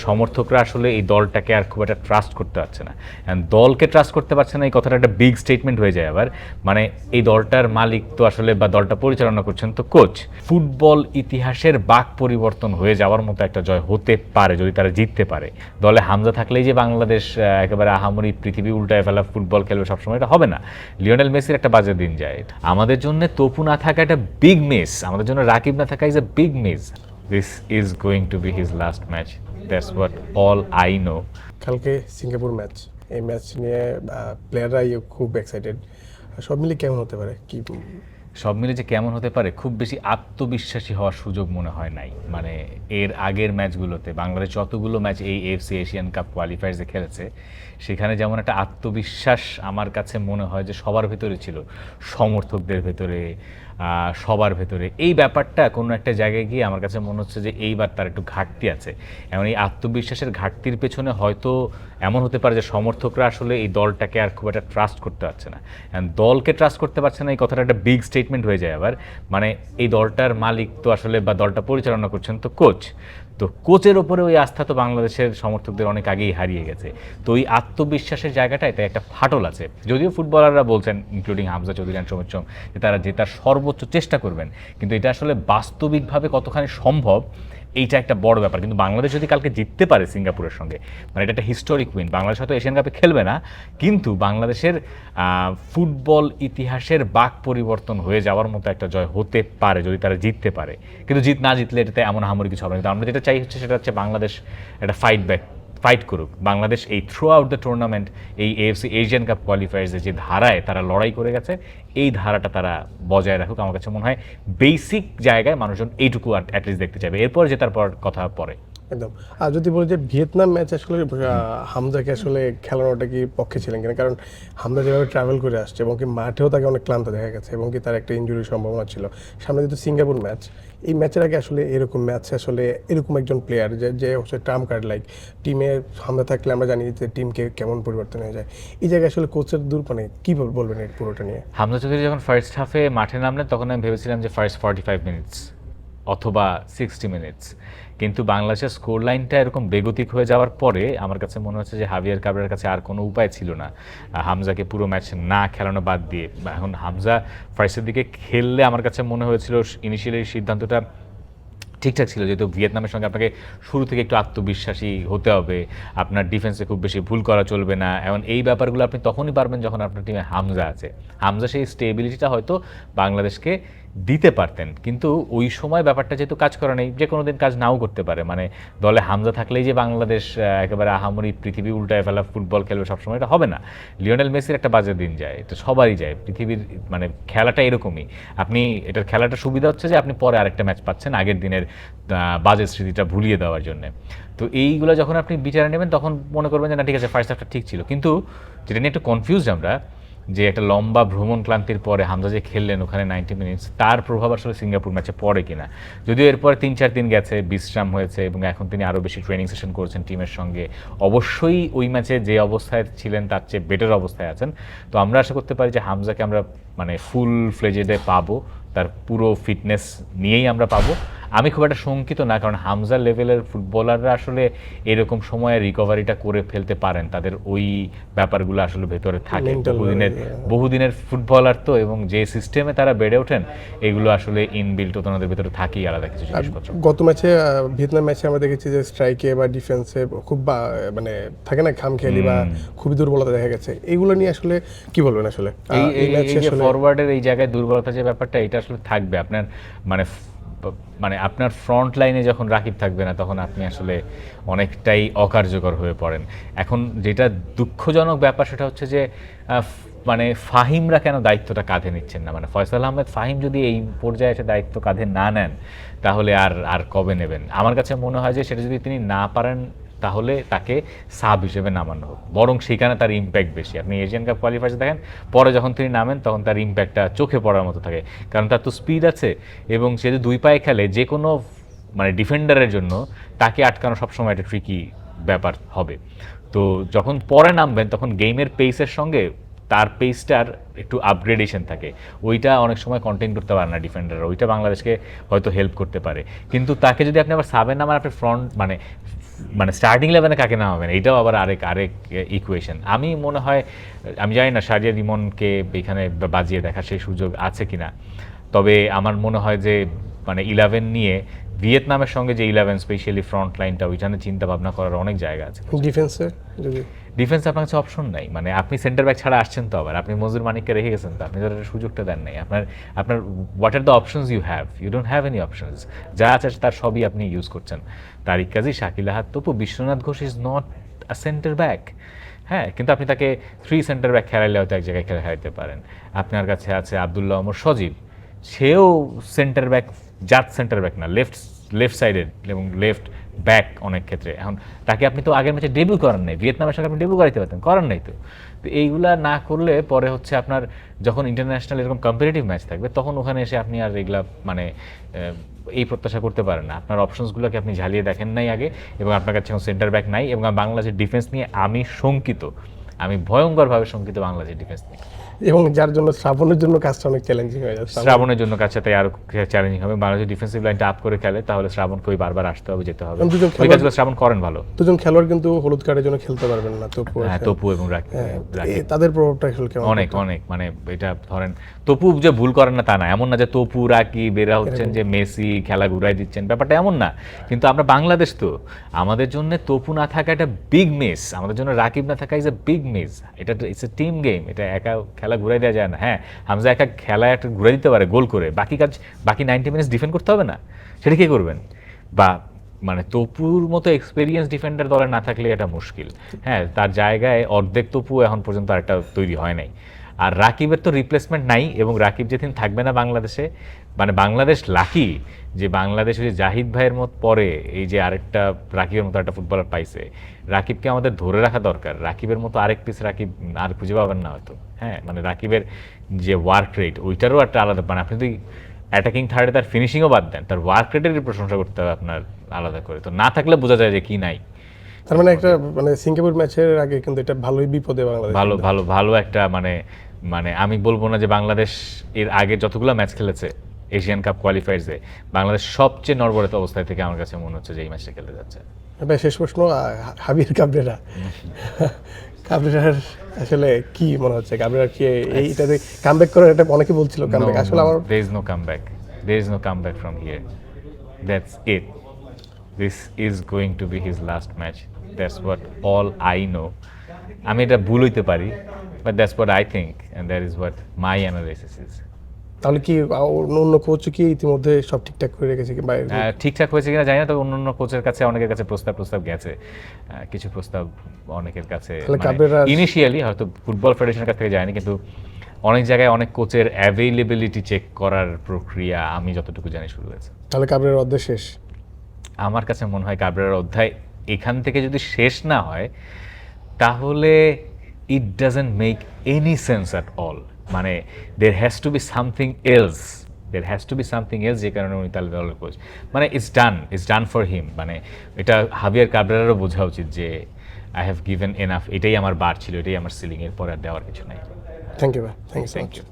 সমর্থকরা আসলে এই দলটাকে আর খুব একটা ট্রাস্ট করতে পারছে না। দলকে ট্রাস্ট করতে পারছে না, এই কথাটা একটা বিগ স্টেটমেন্ট হয়ে যায় আবার। মানে এই দলটার মালিক তো আসলে বা দলটা পরিচালনা করছেন তো কোচ। ফুটবল ইতিহাসের বাক পরিবর্তন হয়ে যাওয়ার মতো একটা জয় হতে পারে যদি তারা জিততে পারে। দলে হামজা থাকলেই যে বাংলাদেশ একেবারে আহামরি পৃথিবী উল্টায় ফেলা ফুটবল খেলবে সবসময়, এটা হবে না। লিওনেল মেসির একটা বাজে দিন যায়। আমাদের জন্য তপু না থাকা একটা বিগ মিস, আমাদের জন্য রাকিব না থাকা is a big miss. This is going to be his last match, that's what all I know. কালকে সিঙ্গাপুর ম্যাচ, এই ম্যাচ নিয়ে প্লেয়াররাই খুব এক্সাইটেড। সব মিলে কেমন হতে পারে কি? সব মিলে যে কেমন হতে পারে, খুব বেশি আত্মবিশ্বাসী হওয়ার সুযোগ মনে হয় নাই। মানে এর আগের ম্যাচগুলোতে বাংলাদেশ যতগুলো ম্যাচ এই এএফসি এশিয়ান কাপ কোয়ালিফায়ার্সে খেলেছে, সেখানে যেমন একটা আত্মবিশ্বাস আমার কাছে মনে হয় যে সবার ভেতরে ছিল, সমর্থকদের ভেতরে, সবার ভেতরে। এই ব্যাপারটা কোনো একটা জায়গায় গিয়ে আমার কাছে মনে হচ্ছে যে এইবার তার একটু ঘাটতি আছে। এমন এই আত্মবিশ্বাসের ঘাটতির পেছনে হয়তো এমন হতে পারে যে সমর্থকরা আসলে এই দলটাকে আর খুব একটা ট্রাস্ট করতে পারছে না। দলকে ট্রাস্ট করতে পারছে না, এই কথাটা একটা বিগ স্টেটমেন্ট হয়ে যায় আবার। মানে এই দলটার মালিক তো আসলে বা দলটা পরিচালনা করছেন তো কোচ। তো কোচের ওপরে ওই আস্থা তো বাংলাদেশের সমর্থকদের অনেক আগেই হারিয়ে গেছে। তো ওই আত্মবিশ্বাসের জায়গাটায় তাই একটা ফাটল আছে। যদিও ফুটবলাররা বলছেন, ইনক্লুডিং হামজা চৌধুরী অ্যান্ড সমীর চং, যে তারা জেতার সর্বোচ্চ চেষ্টা করবেন, কিন্তু এটা আসলে বাস্তবিকভাবে কতখানি সম্ভব এইটা একটা বড় ব্যাপার। কিন্তু বাংলাদেশ যদি কালকে জিততে পারে সিঙ্গাপুরের সঙ্গে, মানে এটা একটা হিস্টোরিক উইন। বাংলাদেশ হয়তো এশিয়ান কাপে খেলবে না, কিন্তু বাংলাদেশের ফুটবল ইতিহাসের বাক পরিবর্তন হয়ে যাওয়ার মতো একটা জয় হতে পারে যদি তারা জিততে পারে। কিন্তু না জিতলে এটাতে এমন হামরি কিছু হবে না। কিন্তু আমরা যেটা চাই হচ্ছে, সেটা হচ্ছে বাংলাদেশ একটা ফাইট করুক। বাংলাদেশ এই থ্রু আউট দ্য টুর্নামেন্ট, এই এএফসি এশিয়ান কাপ কোয়ালিফায়ার্সে যে ধারায় তারা লড়াই করে গেছে, এই ধারাটা তারা বজায় রাখুক। আমার কাছে মনে হয় বেসিক জায়গায় মানুষজন এইটুকু অ্যাটলিস্ট দেখতে চাইবে। এরপর জেতার পর কথা পরে। একদম। আর যদি বলি যে ভিয়েতনাম ম্যাচ আসলে হামজাকে আসলে খেলানোটা কি পক্ষে ছিলেন কিনা, কারণ হামজা যেভাবে ট্রাভেল করে আসছে এবং কি মাঠেও তাকে অনেক ক্লান্ত দেখা গেছে এবং কি তার একটা ইনজুরির সম্ভাবনা ছিল। সামনে যেহেতু সিঙ্গাপুর ম্যাচ, এই ম্যাচের আগে আসলে এরকম ম্যাচে আসলে এরকম একজন প্লেয়ার যে হচ্ছে ট্রাম্প কার্ড লাইক টিমে হামজা থাকলে আমরা জানি যে টিমকে কেমন পরিবর্তন হয়ে যায়। এই জায়গায় আসলে কোচের মানে কী বলবেন এই পুরোটা নিয়ে? হামজা চৌধুরী যখন ফার্স্ট হাফে মাঠে নামলেন, তখন আমি ভেবেছিলাম যে ফার্স্ট 45 মিনিটস অথবা 60 মিনিটস। কিন্তু বাংলাদেশের স্কোর লাইনটা এরকম বেগতিক হয়ে যাওয়ার পরে আমার কাছে মনে হচ্ছে যে হাভিয়ার কাবরের কাছে আর কোনো উপায় ছিল না হামজাকে পুরো ম্যাচ না খেলানো বাদ দিয়ে। এখন হামজা ফার্স্টের দিকে খেললে আমার কাছে মনে হয়েছিল ইনিশিয়ালি সিদ্ধান্তটা ঠিকঠাক ছিল, যেহেতু ভিয়েতনামের সঙ্গে আপনাকে শুরু থেকে একটু আত্মবিশ্বাসী হতে হবে, আপনার ডিফেন্সে খুব বেশি ভুল করা চলবে না। এখন এই ব্যাপারগুলো আপনি তখনই পারবেন যখন আপনার টিমে হামজা আছে। হামজা সেই স্টেবিলিটিটা হয়তো বাংলাদেশকে দিতে পারতেন, কিন্তু ওই সময় ব্যাপারটা যেহেতু কাজ করা নেই, যে কোনো দিন কাজ নাও করতে পারে। মানে দলে হামজা থাকলেই যে বাংলাদেশ একেবারে আহামরি পৃথিবী উল্টায় ফেলা ফুটবল খেলবে সবসময়, এটা হবে না। লিওনেল মেসির একটা বাজে দিন যায়, এটা সবারই যায়। পৃথিবীর মানে খেলাটা এরকমই। আপনি এটার খেলাটা সুবিধা হচ্ছে যে আপনি পরে আরেকটা ম্যাচ পাচ্ছেন আগের দিনের বাজে স্মৃতিটা ভুলিয়ে দেওয়ার জন্য। তো এইগুলো যখন আপনি বিচারে নেবেন, তখন মনে করবেন যে না ঠিক আছে, ফার্স্ট হাফটা ঠিক ছিল। কিন্তু যেটা নিয়ে একটু কনফিউজড আমরা, যে একটা লম্বা ভ্রমণ ক্লান্তির পরে হামজা যে খেললেন ওখানে 90 মিনিটস, তার প্রভাব আসলে সিঙ্গাপুর ম্যাচে পড়ে কিনা। যদিও এরপরে 3-4 দিন গেছে, বিশ্রাম হয়েছে এবং এখন তিনি আরও বেশি ট্রেনিং সেশন করছেন টিমের সঙ্গে। অবশ্যই ওই ম্যাচে যে অবস্থায় ছিলেন তার চেয়ে বেটার অবস্থায় আছেন। তো আমরা আশা করতে পারি যে হামজাকে আমরা মানে ফুল ফ্লেজেডে পাবো, তার পুরো ফিটনেস নিয়েই আমরা পাবো। আমি খুব একটা শঙ্কিত না, কারণ হামজা লেভেলের ফুটবলাররা আসলে এরকম সময়ে রিকভারিটা করে ফেলতে পারেন। তাদের ওই ব্যাপারগুলো আসলে ভেতরে থাকে, বহুদিনের ফুটবলার তো, এবং যে সিস্টেমে তারা বেড়ে ওঠেন এগুলো আসলে ইনবিল্ট ওনাদের ভেতরে থাকেই আলাদা কিছু জিনিসপত্র। গত ম্যাচে ভিয়েতনাম ম্যাচে আমরা দেখেছি যে স্ট্রাইকে বা ডিফেন্সে খুব মানে থাকে না খামখেয়ালি বা খুবই দুর্বলতা দেখা গেছে। এইগুলো নিয়ে আসলে কি বলবেন? আসলে এই যে ফরওয়ার্ডের এই জায়গায় দুর্বলতা যে ব্যাপারটা, এটা আসলে থাকবে। আপনার মানে আপনার ফ্রন্ট লাইনে যখন রাকিব থাকবে না, তখন আপনি আসলে অনেকটাই অকার্যকর হয়ে পড়েন। এখন যেটা দুঃখজনক ব্যাপার সেটা হচ্ছে যে মানে ফাহিমরা কেন দায়িত্বটা কাঁধে নিচ্ছেন না। মানে ফয়সাল আহমেদ ফাহিম যদি এই পর্যায়ে এসে দায়িত্ব কাঁধে না নেন, তাহলে আর কবে নেবেন? আমার কাছে মনে হয় যে সেটা যদি তিনি না পারেন, তাহলে তাকে সাব হিসেবে নামানো হোক, বরং সেখানে তার ইম্প্যাক্ট বেশি। আপনি এশিয়ান কাপ কোয়ালিফায়ার্সে দেখেন, পরে যখন তিনি নামেন তখন তার ইম্প্যাক্টটা চোখে পড়ার মতো থাকে, কারণ তার তো স্পিড আছে এবং সে যদি দুই পায়ে খেলে, যে কোনো মানে ডিফেন্ডারের জন্য তাকে আটকানো সবসময় একটা ট্রিকি ব্যাপার হবে। তো যখন পরে নামবেন, তখন গেমের পেসের সঙ্গে তার পেসটার একটু আপগ্রেডেশন থাকে, ওইটা অনেক সময় কন্টেইন করতে পারে না ডিফেন্ডাররা, ওইটা বাংলাদেশকে হয়তো হেল্প করতে পারে। কিন্তু তাকে যদি আপনি আবার সাবেন নামান, আপনি ফ্রন্ট মানে মানে স্টার্টিং ইলেভেনে কাকে নামাবেন এটাও আবার আরেক ইকুয়েশন। আমি মনে হয়, আমি জানি না শাহরিয়ার ইমনকে এখানে বাজিয়ে দেখার সেই সুযোগ আছে কিনা, তবে আমার মনে হয় যে মানে 11 নিয়ে ভিয়েতনামের সঙ্গে যে 11 স্পেশালি ফ্রন্ট লাইনটা ওইখানে চিন্তা ভাবনা করার অনেক জায়গা আছে। ডিফেন্সে যদি ডিফেন্সে আপনার কাছে অপশন নাই, মানে আপনি সেন্টার ব্যাক ছাড়া আসছেন তো, আবার আপনি মজুর মানিককে রেখে গেছেন তো, আপনি তাদের সুযোগটা দেন নাই। আপনার what are the options you don't have any options. যা আছে তার সবই আপনি ইউজ করছেন। Tariq Kazi, Shakil Ahad, Tapu, Biswanath Ghosh is not a centre back. হ্যাঁ, কিন্তু আপনি তাকে 3 সেন্টার ব্যাক খেলাইলে হয়তো এক জায়গায় খেলাইতে পারেন। আপনার কাছে আছে আবদুল্লাহ ওমর সজীব, সেও সেন্টার ব্যাক, জাত সেন্টার ব্যাক না, লেফট সাইডের এবং লেফট ব্যাক অনেক ক্ষেত্রে। এখন তাকে আপনি তো আগের ম্যাচে ডেবিউ করেন নাই, ভিয়েতনামের সঙ্গে আপনি ডেবিউ করাইতে পারতেন, করেন নাই তো। তো এইগুলা না করলে পরে হচ্ছে আপনার যখন ইন্টারন্যাশনাল এরকম কম্পিটিটিভ ম্যাচ থাকবে তখন ওখানে এসে আপনি আর এগুলা মানে এই প্রত্যাশা করতে পারেন না। আপনার অপশনসগুলোকে আপনি ঝালিয়ে দেখেন নাই আগে, এবং আপনার কাছে এখন সেন্টার ব্যাক নাই। এবং বাংলাদেশের ডিফেন্স নিয়ে আমি শঙ্কিত, আমি ভয়ঙ্করভাবে শঙ্কিত বাংলাদেশের ডিফেন্স নিয়ে। এবং যার জন্য শ্রাবণের জন্য কাজটা অনেক চ্যালেঞ্জিং হয়ে যাচ্ছে। শ্রাবণের জন্য কাছে তাই আরো চ্যালেঞ্জিং হবে। বাংলাদেশের ডিফেন্সিভ লাইনটা আপ করে খেলে তাহলে শ্রাবণকে ওই বারবার আসতে হবে, যেতে হবে। ওই কাজগুলো শ্রাবণ করেন ভালো। দুজন খেলোয়াড় কিন্তু হলুদ কার্ডের জন্য খেলতে পারবেন না, তপু হ্যাঁ, তপু এবং রাকিব। তাদের প্রভাবটা আসলে কেমন? অনেক মানে এটা ধরেন তপু যে ভুল করেন না তা না, এমন না যে তপু রাকিব এরা হচ্ছেন যে মেসি খেলা ঘুরাই দিচ্ছেন, ব্যাপারটা এমন না। কিন্তু আমরা বাংলাদেশ তো, আমাদের জন্য তপু না থাকা একটা বিগ মিস, আমাদের জন্য রাকিব না থাকা ইজ এ বিগ মিস। এটা ইটস এ টিম গেম, এটা একা খেলা ঘুরাই দেওয়া যায় না। হ্যাঁ, হামজা একা খেলা একটা ঘুরাই দিতে পারে গোল করে, বাকি 90 মিনিটস ডিফেন্ড করতে হবে না, সেটা কি করবেন? বা মানে তপুর মতো এক্সপেরিয়েন্স ডিফেন্ডার দলে না থাকলে এটা মুশকিল। হ্যাঁ, তার জায়গায় অর্ধেক তপু এখন পর্যন্ত আরেকটা তৈরি হয় নাই। আর রাকিবের তো রিপ্লেসমেন্ট নাই, এবং রাকিব যেদিন থাকবে না বাংলাদেশে, মানে বাংলাদেশ লাকি যে বাংলাদেশ যে জাহিদ ভাইয়ের মতো পরে এই যে আরেকটা রাকিবের মতো একটা ফুটবলার পাইছে। রাকিবকে আমাদের ধরে রাখা দরকার, রাকিবের মতো আরেক পিস রাকিব আর খুঁজে পাবেন না হয়তো। হ্যাঁ, মানে রাকিবের যে ওয়ার্ক রেট ওইটারও একটা আলাদা, মানে আপনি যদি অ্যাটাকিং থার্ডে তার ফিনিশিংও বাদ দেন, তার ওয়ার্ক রেটের প্রশংসা করতে হবে আপনার আলাদা করে। তো না থাকলে বোঝা যায় যে কি নাই। তার মানে একটা মানে সিঙ্গাপুর ম্যাচের আগে কিন্তু এটা ভালোই বিপদে বাংলাদেশ। ভালো একটা মানে আমি বলবো না যে বাংলাদেশ এর আগে যতগুলো ম্যাচ খেলেছে এশিয়ান কাপ কোয়ালিফায়ার্সে বাংলাদেশ সবচেয়ে নড়বড়ে অবস্থায় থেকে আমার কাছে মনে হচ্ছে যে এই ম্যাচটা খেলতে যাচ্ছে। ভাই শেষ প্রশ্ন, হাবির কাবরেরার আসলে কি মনে হচ্ছে? কাবরেরা কি এইটাতে কামব্যাক করার, এটা অনেকে বলছিল কামব্যাক, আসলে আমার there is no comeback from here. That's it. This is going to be his last match. That's what all I know. আমি এটা ভুল হইতে পারি, but that's what I think and that is what my analysis is. তাহলে কি অন্য coach কি ইতিমধ্যে সব ঠিকঠাক করে রেখেছে কি? ঠিকঠাক হয়েছে কিনা জানি না, তবে অন্য কোচের কাছে অনেকের কাছে প্রস্তাব গেছে, কিছু প্রস্তাব অনেকের কাছে ইনিশিয়ালি হয়তো ফুটবল ফেডারেশনের কাছ থেকে যায়নি, কিন্তু অনেক জায়গায় অনেক কোচের অ্যাভেইলেবিলিটি চেক করার প্রক্রিয়া আমি যতটুকু জানি শুরু হয়েছে। তাহলে কাবরেরার অধ্যায় শেষ? আমার কাছে মনে হয় কাবরেরার অধ্যায় এখান থেকে যদি শেষ না হয় তাহলে it doesn't make any sense at all. মানে there has to be something else, যে কারণে উনি তাহলে দলের কোচ, মানে it's done for him। মানে এটা হাবিয়ার কাবরেরারও বোঝা উচিত যে আই হ্যাভ গিভেন এনাফ, এটাই আমার বার ছিল, এটাই আমার সিলিং, এর পর আর দেওয়ার কিছু নাই। থ্যাংক ইউ ভাই, থ্যাংক ইউ।